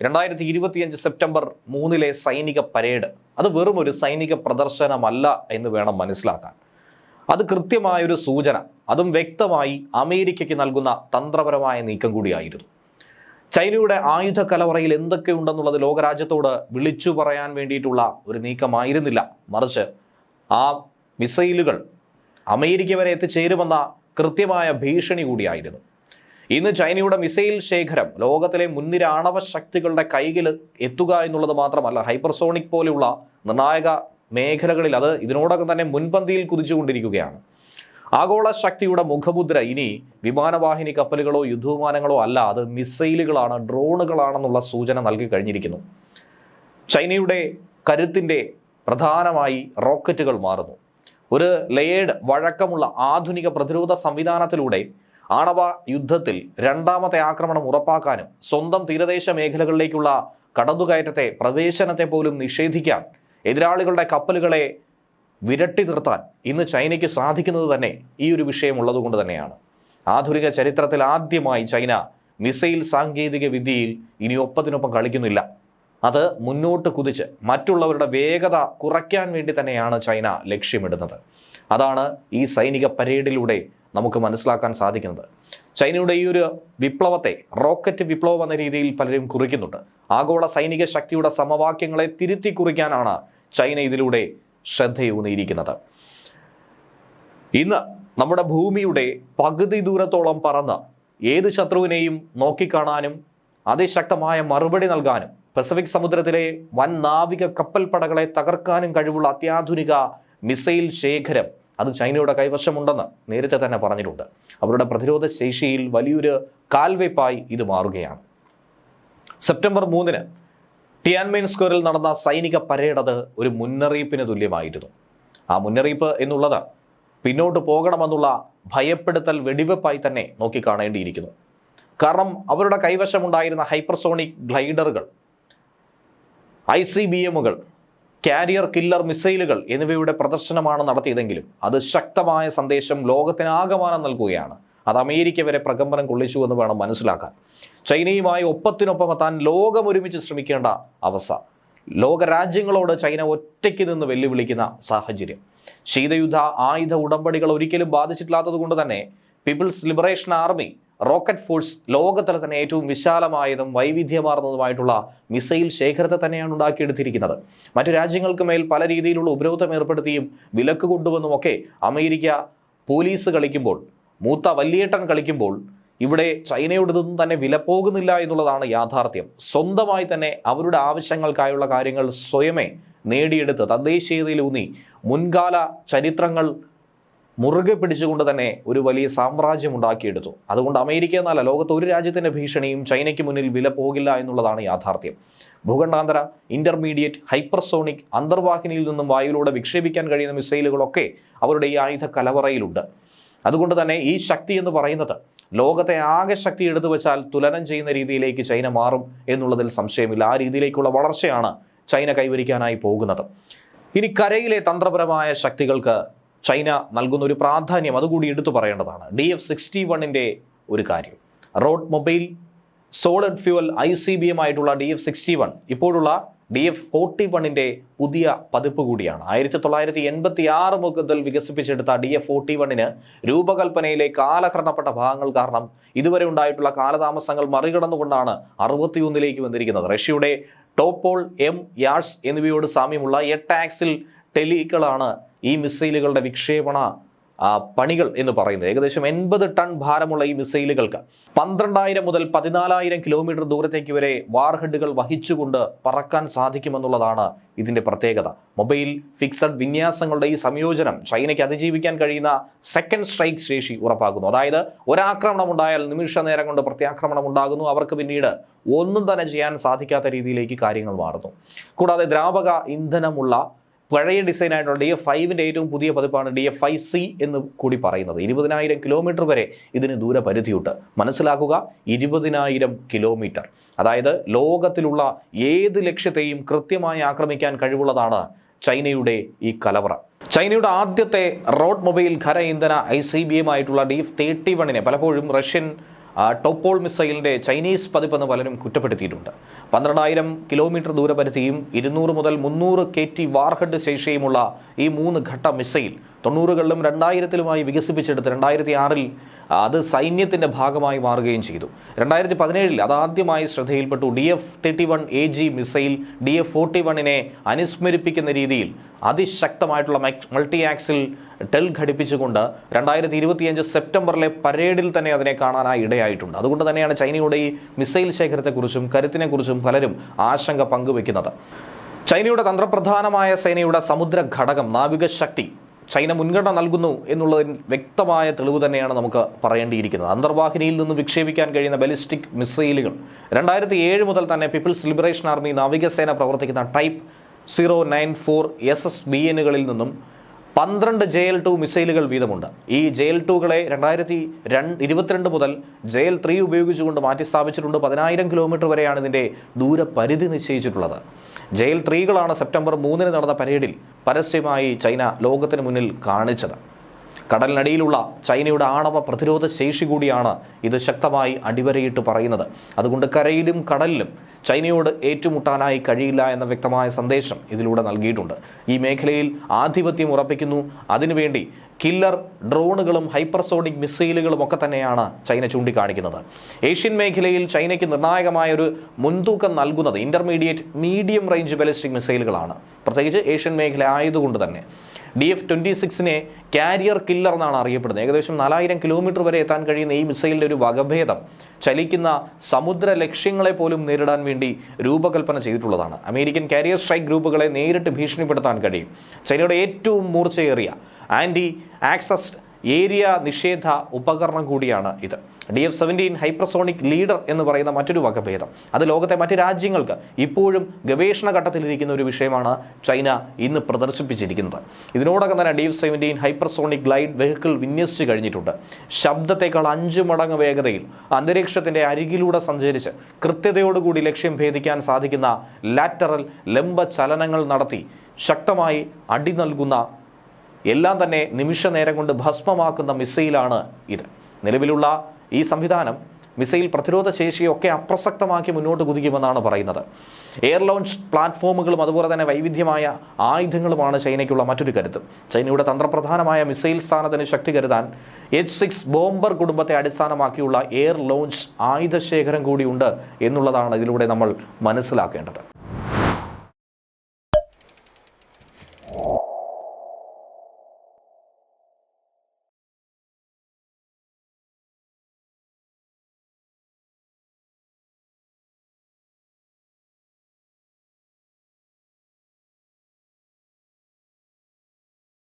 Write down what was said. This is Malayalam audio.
2025 സെപ്റ്റംബർ 3 സൈനിക പരേഡ് അത് വെറും ഒരു സൈനിക പ്രദർശനമല്ല എന്ന് വേണം മനസ്സിലാക്കാൻ. അത് കൃത്യമായൊരു സൂചന, അതും വ്യക്തമായി അമേരിക്കയ്ക്ക് നൽകുന്ന തന്ത്രപരമായ നീക്കം കൂടിയായിരുന്നു. ചൈനയുടെ ആയുധ കലവറയിൽ എന്തൊക്കെയുണ്ടെന്നുള്ളത് ലോകരാജ്യത്തോട് വിളിച്ചു പറയാൻ വേണ്ടിയിട്ടുള്ള ഒരു നീക്കമായിരുന്നില്ല, മറിച്ച് ആ മിസൈലുകൾ അമേരിക്ക വരെ എത്തിച്ചേരുമെന്ന കൃത്യമായ ഭീഷണി കൂടിയായിരുന്നു. ഇന്ന് ചൈനയുടെ മിസൈൽ ശേഖരം ലോകത്തിലെ മുൻനിര ആണവ ശക്തികളുടെ കൈകളിൽ എത്തുക എന്നുള്ളത് മാത്രമല്ല, ഹൈപ്പർസോണിക് പോലെയുള്ള നിർണായക മേഖലകളിൽ അത് ഇതിനോടകം തന്നെ മുൻപന്തിയിൽ കുതിച്ചുകൊണ്ടിരിക്കുകയാണ്. ആഗോള ശക്തിയുടെ മുഖമുദ്ര ഇനി വിമാനവാഹിനി കപ്പലുകളോ യുദ്ധവിമാനങ്ങളോ അല്ല, അത് മിസൈലുകളാണ്, ഡ്രോണുകളാണെന്നുള്ള സൂചന നൽകി കഴിഞ്ഞിരിക്കുന്നു. ചൈനയുടെ കരുത്തിൻ്റെ പ്രധാനമായി റോക്കറ്റുകൾ മാറുന്നു. ഒരു ലേയേർഡ് വഴക്കമുള്ള ആധുനിക പ്രതിരോധ സംവിധാനത്തിലൂടെ ആണവ യുദ്ധത്തിൽ രണ്ടാമത്തെ ആക്രമണം ഉറപ്പാക്കാനും സ്വന്തം തീരദേശ മേഖലകളിലേക്കുള്ള കടന്നുകയറ്റത്തെ, പ്രവേശനത്തെ പോലും നിഷേധിക്കാൻ, എതിരാളികളുടെ കപ്പലുകളെ വിരട്ടി നിർത്താൻ ഇന്ന് ചൈനയ്ക്ക് സാധിക്കുന്നത് തന്നെ ഈ ഒരു വിഷയം ഉള്ളതുകൊണ്ട് തന്നെയാണ്. ആധുനിക ചരിത്രത്തിൽ ആദ്യമായി ചൈന മിസൈൽ സാങ്കേതിക വിദ്യയിൽ ഇനി ഒപ്പത്തിനൊപ്പം കളിക്കുന്നില്ല. അത് മുന്നോട്ട് കുതിച്ച് മറ്റുള്ളവരുടെ വേഗത കുറയ്ക്കാൻ വേണ്ടി തന്നെയാണ് ചൈന ലക്ഷ്യമിടുന്നത്. അതാണ് ഈ സൈനിക പരേഡിലൂടെ നമുക്ക് മനസ്സിലാക്കാൻ സാധിക്കുന്നത്. ചൈനയുടെ ഈ ഒരു വിപ്ലവത്തെ റോക്കറ്റ് വിപ്ലവം എന്ന രീതിയിൽ പലരും കുറിക്കുന്നുണ്ട്. ആഗോള സൈനിക ശക്തിയുടെ സമവാക്യങ്ങളെ തിരുത്തി കുറിക്കാനാണ് ചൈന ഇതിലൂടെ ശ്രദ്ധയൂന്നിയിരിക്കുന്നത്. ഇന്ന് നമ്മുടെ ഭൂമിയുടെ പകുതി ദൂരത്തോളം പറന്ന് ഏത് ശത്രുവിനെയും നോക്കിക്കാണാനും അതിശക്തമായ മറുപടി നൽകാനും പസഫിക് സമുദ്രത്തിലെ വൻ നാവിക കപ്പൽ പടകളെ തകർക്കാനും കഴിവുള്ള അത്യാധുനിക മിസൈൽ ശേഖരം അത് ചൈനയുടെ കൈവശമുണ്ടെന്ന് നേരത്തെ തന്നെ പറഞ്ഞിട്ടുണ്ട്. അവരുടെ പ്രതിരോധ ശേഷിയിൽ വലിയൊരു കാൽവയ്പായി ഇത് മാറുകയാണ്. സെപ്റ്റംബർ 3 ടിയാൻമെൻ സ്ക്വയറിൽ നടന്ന സൈനിക പരേഡ് അത് ഒരു മുന്നറിയിപ്പിന് തുല്യമായിരുന്നു. ആ മുന്നറിയിപ്പ് എന്നുള്ളത് പിന്നോട്ട് പോകണമെന്നുള്ള ഭയപ്പെടുത്തൽ വെടിവെപ്പായി തന്നെ നോക്കിക്കാണേണ്ടിയിരിക്കുന്നു. കാരണം അവരുടെ കൈവശമുണ്ടായിരുന്ന ഹൈപ്പർസോണിക് ഗ്ലൈഡറുകൾ, ICBM-കൾ, കാരിയർ കില്ലർ മിസൈലുകൾ എന്നിവയുടെ പ്രദർശനമാണ് നടത്തിയതെങ്കിലും അത് ശക്തമായ സന്ദേശം ലോകത്തിനാകമാനം നൽകുകയാണ്. അത് അമേരിക്ക വരെ പ്രകമ്പനം കൊള്ളിച്ചു എന്ന് വേണം മനസ്സിലാക്കാൻ. ചൈനയുമായി ഒപ്പത്തിനൊപ്പം എത്താൻ ലോകം ഒരുമിച്ച് ശ്രമിക്കേണ്ട അവസ്ഥ, ലോകരാജ്യങ്ങളോട് ചൈന ഒറ്റയ്ക്ക് നിന്ന് വെല്ലുവിളിക്കുന്ന സാഹചര്യം. ശീതയുദ്ധ ആയുധ ഉടമ്പടികൾ ഒരിക്കലും ബാധിച്ചിട്ടില്ലാത്തത് കൊണ്ട് തന്നെ people's liberation army rocket force ലോകത്തിലെ തന്നെ ഏറ്റവും വിശാലമായതും വൈവിധ്യമാർന്നതുമായിട്ടുള്ള മിസൈൽ ശേഖരത്തെ തന്നെയാണ് ഉണ്ടാക്കിയെടുത്തിരിക്കുന്നത്. മറ്റു രാജ്യങ്ങൾക്ക് മേൽ പല രീതിയിലുള്ള ഉപരോധം ഏർപ്പെടുത്തിയും വിലക്ക് കൊണ്ടുവന്നുമൊക്കെ അമേരിക്ക പോലീസ് കളിക്കുമ്പോൾ, മൂത്ത വല്യേട്ടൻ കളിക്കുമ്പോൾ ഇവിടെ ചൈനയോടൊന്നും തന്നെ വില പോകുന്നില്ല എന്നുള്ളതാണ് യാഥാർത്ഥ്യം. സ്വന്തമായി തന്നെ അവരുടെ ആവശ്യങ്ങൾക്കായുള്ള കാര്യങ്ങൾ സ്വയമേ നേടിയെടുത്ത് തദ്ദേശീയതയിലൂന്നി മുൻകാല ചരിത്രങ്ങൾ മുറുകെ പിടിച്ചുകൊണ്ട് തന്നെ ഒരു വലിയ സാമ്രാജ്യം ഉണ്ടാക്കിയെടുത്തു. അതുകൊണ്ട് അമേരിക്ക എന്നല്ല, ലോകത്ത് ഒരു രാജ്യത്തിൻ്റെ ഭീഷണിയും ചൈനയ്ക്ക് മുന്നിൽ വില പോകില്ല എന്നുള്ളതാണ് യാഥാർത്ഥ്യം. ഭൂഖണ്ഡാന്തര, ഇന്റർമീഡിയറ്റ്, ഹൈപ്പർസോണിക്, അന്തർവാഹിനിയിൽ നിന്നും വായുവിലൂടെ വിക്ഷേപിക്കാൻ കഴിയുന്ന മിസൈലുകളൊക്കെ അവരുടെ ഈ ആയുധ കലവറയിലുണ്ട്. അതുകൊണ്ട് തന്നെ ഈ ശക്തി എന്ന് പറയുന്നത് ലോകത്തെ ആകെ ശക്തി എടുത്തു വെച്ചാൽ തുലനം ചെയ്യുന്ന രീതിയിലേക്ക് ചൈന മാറും എന്നുള്ളതിൽ സംശയമില്ല. ആ രീതിയിലേക്കുള്ള വളർച്ചയാണ് ചൈന കൈവരിക്കാനായി പോകുന്നത്. ഇനി കരയിലെ തന്ത്രപരമായ ശക്തികൾക്ക് ചൈന നൽകുന്ന ഒരു പ്രാധാന്യം അതുകൂടി എടുത്തു പറയേണ്ടതാണ്. DF-61 ഒരു കാര്യം, road mobile solid fuel ICBM ആയിട്ടുള്ള DF-61 ഇപ്പോഴുള്ള DF-41 പുതിയ പതിപ്പ് കൂടിയാണ്. 1986 മുതൽ വികസിപ്പിച്ചെടുത്ത DF-41 രൂപകൽപ്പനയിലെ കാലഹരണപ്പെട്ട ഭാഗങ്ങൾ കാരണം ഇതുവരെ ഉണ്ടായിട്ടുള്ള കാലതാമസങ്ങൾ മറികടന്നുകൊണ്ടാണ് 61 വന്നിരിക്കുന്നത്. റഷ്യയുടെ ടോപ്പോൾ M യാഷ് എന്നിവയോട് സാമ്യമുള്ള 8 ആക്സിൽ ടെലികളാണ് ഈ മിസൈലുകളുടെ വിക്ഷേപണ പണികൾ എന്ന് പറയുന്നത്. ഏകദേശം 80 ടൺ ഭാരമുള്ള ഈ മിസൈലുകൾക്ക് 12,000 മുതൽ 14,000 കിലോമീറ്റർ ദൂരത്തേക്ക് വരെ വാർഹെഡുകൾ വഹിച്ചുകൊണ്ട് പറക്കാൻ സാധിക്കുമെന്നുള്ളതാണ് ഇതിൻ്റെ പ്രത്യേകത. മൊബൈൽ ഫിക്സഡ് വിന്യാസങ്ങളുടെ ഈ സംയോജനം ചൈനയ്ക്ക് അതിജീവിക്കാൻ കഴിയുന്ന സെക്കൻഡ് സ്ട്രൈക്ക് ശേഷി ഉറപ്പാക്കുന്നു. അതായത് ഒരാക്രമണം ഉണ്ടായാൽ നിമിഷ നേരം കൊണ്ട് പ്രത്യാക്രമണം ഉണ്ടാകുന്നു. അവർക്ക് പിന്നീട് ഒന്നും തന്നെ ചെയ്യാൻ സാധിക്കാത്ത രീതിയിലേക്ക് കാര്യങ്ങൾ മാറുന്നു. കൂടാതെ ദ്രാവക ഇന്ധനമുള്ള പഴയ ഡിസൈനായിട്ടുള്ള DF-5 ഏറ്റവും പുതിയ പതിപ്പാണ് DF-5C എന്ന് കൂടി പറയുന്നത്. 20,000 കിലോമീറ്റർ വരെ ഇതിന് ദൂരപരിധിയുണ്ട്. മനസ്സിലാക്കുക, 20,000 കിലോമീറ്റർ. അതായത് ലോകത്തിലുള്ള ഏത് ലക്ഷ്യത്തെയും കൃത്യമായി ആക്രമിക്കാൻ കഴിവുള്ളതാണ് ചൈനയുടെ ഈ കലവറ. ചൈനയുടെ ആദ്യത്തെ റോഡ് മൊബൈൽ ഖര ഇന്ധന ICBM ആയിട്ടുള്ള DF-31 പലപ്പോഴും റഷ്യൻ ടോപ്പോൾ മിസൈലിൻ്റെ ചൈനീസ് പതിപ്പെന്ന് പലരും കുറ്റപ്പെടുത്തിയിട്ടുണ്ട്. 12,000 കിലോമീറ്റർ ദൂരപരിധിയും 200 മുതൽ 300 KT വാർഹെഡ് ശേഷിയുമുള്ള ഈ 3 ഘട്ട മിസൈൽ 90കളിലും 2000-ലുമായി വികസിപ്പിച്ചെടുത്ത് 2006-ൽ അത് സൈന്യത്തിൻ്റെ ഭാഗമായി മാറുകയും ചെയ്തു. 2017-ൽ അതാദ്യമായി ശ്രദ്ധയിൽപ്പെട്ടു. DF-31AG മിസൈൽ DF-41-നെ അനുസ്മരിപ്പിക്കുന്ന രീതിയിൽ അതിശക്തമായിട്ടുള്ള മൾട്ടി ആക്സിൽ ടെൽ ഘടിപ്പിച്ചുകൊണ്ട് 2025 സെപ്റ്റംബറിലെ പരേഡിൽ തന്നെ അതിനെ കാണാനായി ഇടയായിട്ടുണ്ട്. അതുകൊണ്ട് തന്നെയാണ് ചൈനയുടെ ഈ മിസൈൽ ശേഖരത്തെക്കുറിച്ചും കരുത്തിനെക്കുറിച്ചും പലരും ആശങ്ക പങ്കുവെക്കുന്നത്. ചൈനയുടെ തന്ത്രപ്രധാനമായ സേനയുടെ സമുദ്ര ഘടകം, നാവികശക്തി ചൈന മുൻഗണന നൽകുന്നു എന്നുള്ളതിന് വ്യക്തമായ തെളിവ് തന്നെയാണ് നമുക്ക് പറയേണ്ടിയിരിക്കുന്നത്. അന്തർവാഹിനിയിൽ നിന്ന് വിക്ഷേപിക്കാൻ കഴിയുന്ന ബാലിസ്റ്റിക് മിസൈലുകൾ 2007 മുതൽ തന്നെ പീപ്പിൾസ് ലിബറേഷൻ ആർമി നാവികസേന പ്രവർത്തിക്കുന്ന ടൈപ്പ് 094 SSBNകളിൽ നിന്നും 12 JL-2 മിസൈലുകൾ വീതമുണ്ട്. ഈ JL-2കളെ 2022 മുതൽ JL-3 ഉപയോഗിച്ചുകൊണ്ട് മാറ്റി സ്ഥാപിച്ചിട്ടുണ്ട്. 10,000 കിലോമീറ്റർ വരെയാണ് ഇതിൻ്റെ ദൂരപരിധി നിശ്ചയിച്ചിട്ടുള്ളത്. JL-3കളാണ് സെപ്റ്റംബർ 3-ന് നടന്ന പരേഡിൽ പരസ്യമായി ചൈന ലോകത്തിന് മുന്നിൽ കാണിച്ചത്. കടലിനടിയിലുള്ള ചൈനയുടെ ആണവ പ്രതിരോധ ശേഷി കൂടിയാണ് ഇത് ശക്തമായി അടിവരയിട്ട് പറയുന്നത്. അതുകൊണ്ട് കരയിലും കടലിലും ചൈനയോട് ഏറ്റുമുട്ടാനായി കഴിയില്ല എന്ന വ്യക്തമായ സന്ദേശം ഇതിലൂടെ നൽകിയിട്ടുണ്ട്. ഈ മേഖലയിൽ ആധിപത്യം ഉറപ്പിക്കുന്നു. അതിനുവേണ്ടി കില്ലർ ഡ്രോണുകളും ഹൈപ്പർസോണിക് മിസൈലുകളും ഒക്കെ തന്നെയാണ് ചൈന ചൂണ്ടിക്കാണിക്കുന്നത്. ഏഷ്യൻ മേഖലയിൽ ചൈനയ്ക്ക് നിർണായകമായ ഒരു മുൻതൂക്കം നൽകുന്നത് ഇന്റർമീഡിയറ്റ് മീഡിയം റേഞ്ച് ബാലിസ്റ്റിക് മിസൈലുകളാണ്. പ്രത്യേകിച്ച് ഏഷ്യൻ മേഖല ആയതുകൊണ്ട് തന്നെ DF-26-നെ കാരിയർ കില്ലർ എന്നാണ് അറിയപ്പെടുന്നത്. ഏകദേശം 4,000 കിലോമീറ്റർ വരെ എത്താൻ കഴിയുന്ന ഈ മിസൈലിൻ്റെ ഒരു വകഭേദം ചലിക്കുന്ന സമുദ്ര ലക്ഷ്യങ്ങളെ പോലും നേരിടാൻ വേണ്ടി രൂപകൽപ്പന ചെയ്തിട്ടുള്ളതാണ്. അമേരിക്കൻ കാരിയർ സ്ട്രൈക്ക് ഗ്രൂപ്പുകളെ നേരിട്ട് ഭീഷണിപ്പെടുത്താൻ കഴിയും. ചൈനയുടെ ഏറ്റവും മൂർച്ചയേറിയ ആൻറ്റി ആക്സസ് ഏരിയ നിഷേധ ഉപകരണം കൂടിയാണ് ഇത്. DF-17 ഹൈപ്പർസോണിക് ലീഡർ എന്ന് പറയുന്ന മറ്റൊരു വകഭേദം. അത് ലോകത്തെ മറ്റ് രാജ്യങ്ങൾക്ക് ഇപ്പോഴും ഗവേഷണ ഘട്ടത്തിലിരിക്കുന്ന ഒരു വിഷയമാണ് ചൈന ഇന്ന് പ്രദർശിപ്പിച്ചിരിക്കുന്നത്. ഇതിനോടകം തന്നെ DF-17 ഹൈപ്പർസോണിക് ഗ്ലൈഡ് വെഹിക്കിൾ വിന്യസിച്ച് കഴിഞ്ഞിട്ടുണ്ട്. ശബ്ദത്തേക്കാൾ 5 മടങ്ങ് വേഗതയിൽ അന്തരീക്ഷത്തിൻ്റെ അരികിലൂടെ സഞ്ചരിച്ച് കൃത്യതയോടുകൂടി ലക്ഷ്യം ഭേദിക്കാൻ സാധിക്കുന്ന ലാറ്ററൽ ലംബ ചലനങ്ങൾ നടത്തി ശക്തമായി അടി നൽകുന്ന, എല്ലാം തന്നെ നിമിഷ നേരം കൊണ്ട് ഭസ്മമാക്കുന്ന മിസൈലാണ് ഇത്. നിലവിലുള്ള ഈ സംവിധാനം മിസൈൽ പ്രതിരോധ ശേഷിയൊക്കെ അപ്രസക്തമാക്കി മുന്നോട്ട് കുതിക്കുമെന്നാണ് പറയുന്നത്. എയർ ലോഞ്ച് പ്ലാറ്റ്ഫോമുകളും അതുപോലെ തന്നെ വൈവിധ്യമായ ആയുധങ്ങളുമാണ് ചൈനയ്ക്കുള്ള മറ്റൊരു കരുത്തും. ചൈനയുടെ തന്ത്രപ്രധാനമായ മിസൈൽ സ്ഥാനത്തിന് ശക്തി കരുതാൻ H-6 ബോംബർ കുടുംബത്തെ അടിസ്ഥാനമാക്കിയുള്ള എയർ ലോഞ്ച് ആയുധശേഖരം കൂടിയുണ്ട് എന്നുള്ളതാണ് ഇതിലൂടെ നമ്മൾ മനസ്സിലാക്കേണ്ടത്.